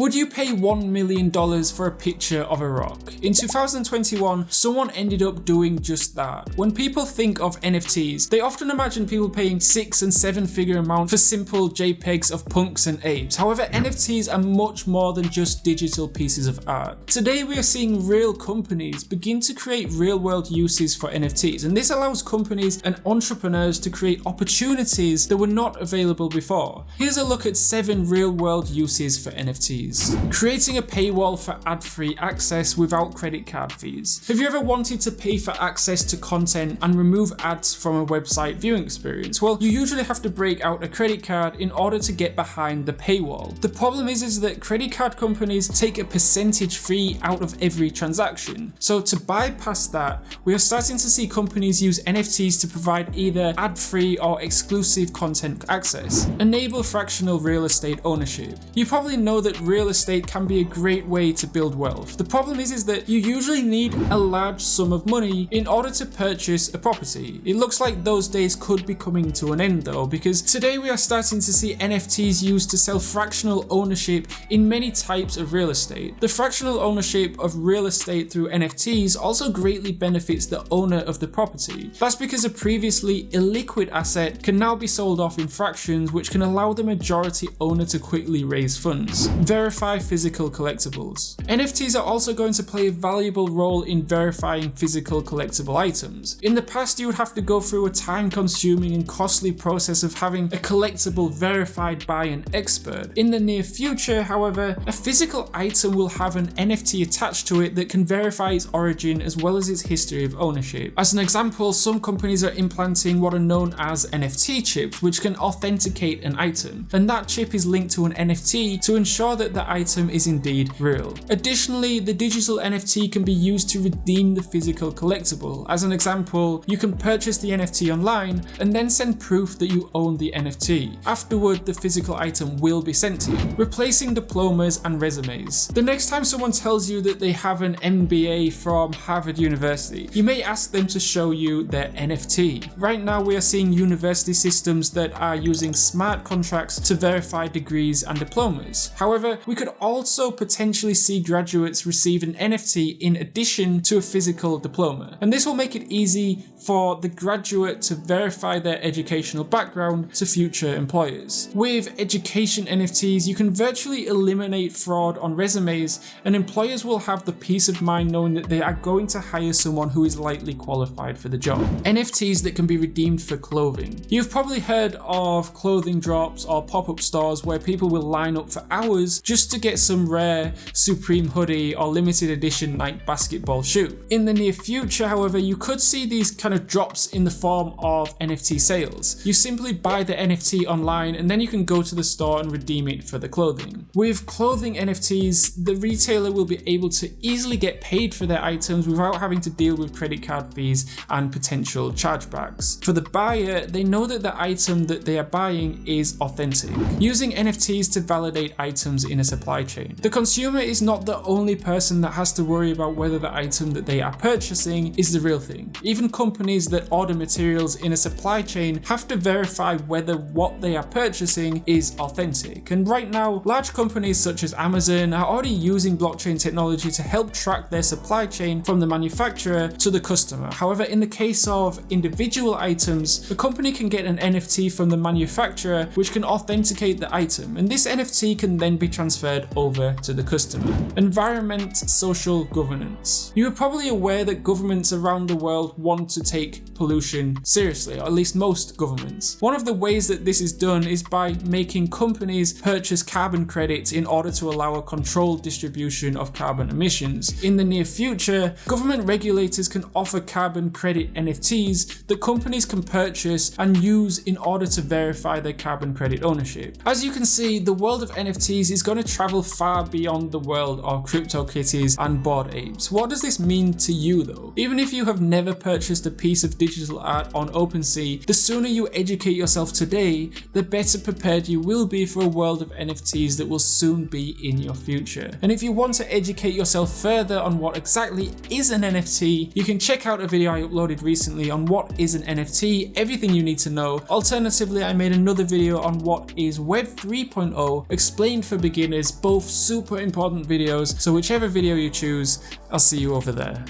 Would you pay $1 million for a picture of a rock? In 2021, someone ended up doing just that. When people think of NFTs, they often imagine people paying 6- and 7-figure amounts for simple JPEGs of punks and apes. However, NFTs are much more than just digital pieces of art. Today we are seeing real companies begin to create real-world uses for NFTs, and this allows companies and entrepreneurs to create opportunities that were not available before. Here's a look at 7 real-world uses for NFTs. Creating a paywall for ad-free access without credit card fees. Have you ever wanted to pay for access to content and remove ads from a website viewing experience? Well, you usually have to break out a credit card in order to get behind the paywall. The problem is that credit card companies take a percentage fee out of every transaction. So to bypass that, we are starting to see companies use NFTs to provide either ad-free or exclusive content access. Enable fractional real estate ownership. You probably know that real estate can be a great way to build wealth. The problem is that you usually need a large sum of money in order to purchase a property. It looks like those days could be coming to an end though, because today we are starting to see NFTs used to sell fractional ownership in many types of real estate. The fractional ownership of real estate through NFTs also greatly benefits the owner of the property. That's because a previously illiquid asset can now be sold off in fractions, which can allow the majority owner to quickly raise funds. Verify physical collectibles. NFTs are also going to play a valuable role in verifying physical collectible items. In the past, you would have to go through a time-consuming and costly process of having a collectible verified by an expert. In the near future, however, a physical item will have an NFT attached to it that can verify its origin as well as its history of ownership. As an example, some companies are implanting what are known as NFT chips, which can authenticate an item, and that chip is linked to an NFT to ensure that the item is indeed real. Additionally, the digital NFT can be used to redeem the physical collectible. As an example, you can purchase the NFT online and then send proof that you own the NFT. Afterward, the physical item will be sent to you. Replacing diplomas and resumes. The next time someone tells you that they have an MBA from Harvard University, you may ask them to show you their NFT. Right now, we are seeing university systems that are using smart contracts to verify degrees and diplomas. However, we could also potentially see graduates receive an NFT in addition to a physical diploma. And this will make it easy for the graduate to verify their educational background to future employers. With education NFTs, you can virtually eliminate fraud on resumes, and employers will have the peace of mind knowing that they are going to hire someone who is likely qualified for the job. NFTs that can be redeemed for clothing. You've probably heard of clothing drops or pop-up stores where people will line up for hours just to get some rare Supreme hoodie or limited edition Nike basketball shoe. In the near future, however, you could see these kind of drops in the form of NFT sales. You simply buy the NFT online and then you can go to the store and redeem it for the clothing. With clothing NFTs, the retailer will be able to easily get paid for their items without having to deal with credit card fees and potential chargebacks. For the buyer, they know that the item that they are buying is authentic. Using NFTs to validate items in a supply chain. The consumer is not the only person that has to worry about whether the item that they are purchasing is the real thing. Even companies that order materials in a supply chain have to verify whether what they are purchasing is authentic. And right now, large companies such as Amazon are already using blockchain technology to help track their supply chain from the manufacturer to the customer. However, in the case of individual items, the company can get an NFT from the manufacturer which can authenticate the item, and this NFT can then be transferred over to the customer. Environment, social governance. You are probably aware that governments around the world want to take pollution seriously, or at least most governments. One of the ways that this is done is by making companies purchase carbon credits in order to allow a controlled distribution of carbon emissions. In the near future, government regulators can offer carbon credit NFTs that companies can purchase and use in order to verify their carbon credit ownership. As you can see, the world of NFTs is going to travel far beyond the world of CryptoKitties and Bored Apes. What does this mean to you though? Even if you have never purchased a piece of digital digital art on OpenSea, the sooner you educate yourself today, the better prepared you will be for a world of NFTs that will soon be in your future. And if you want to educate yourself further on what exactly is an NFT, you can check out a video I uploaded recently on what is an NFT, everything you need to know. Alternatively, I made another video on what is Web 3.0, explained for beginners, both super important videos, so whichever video you choose, I'll see you over there.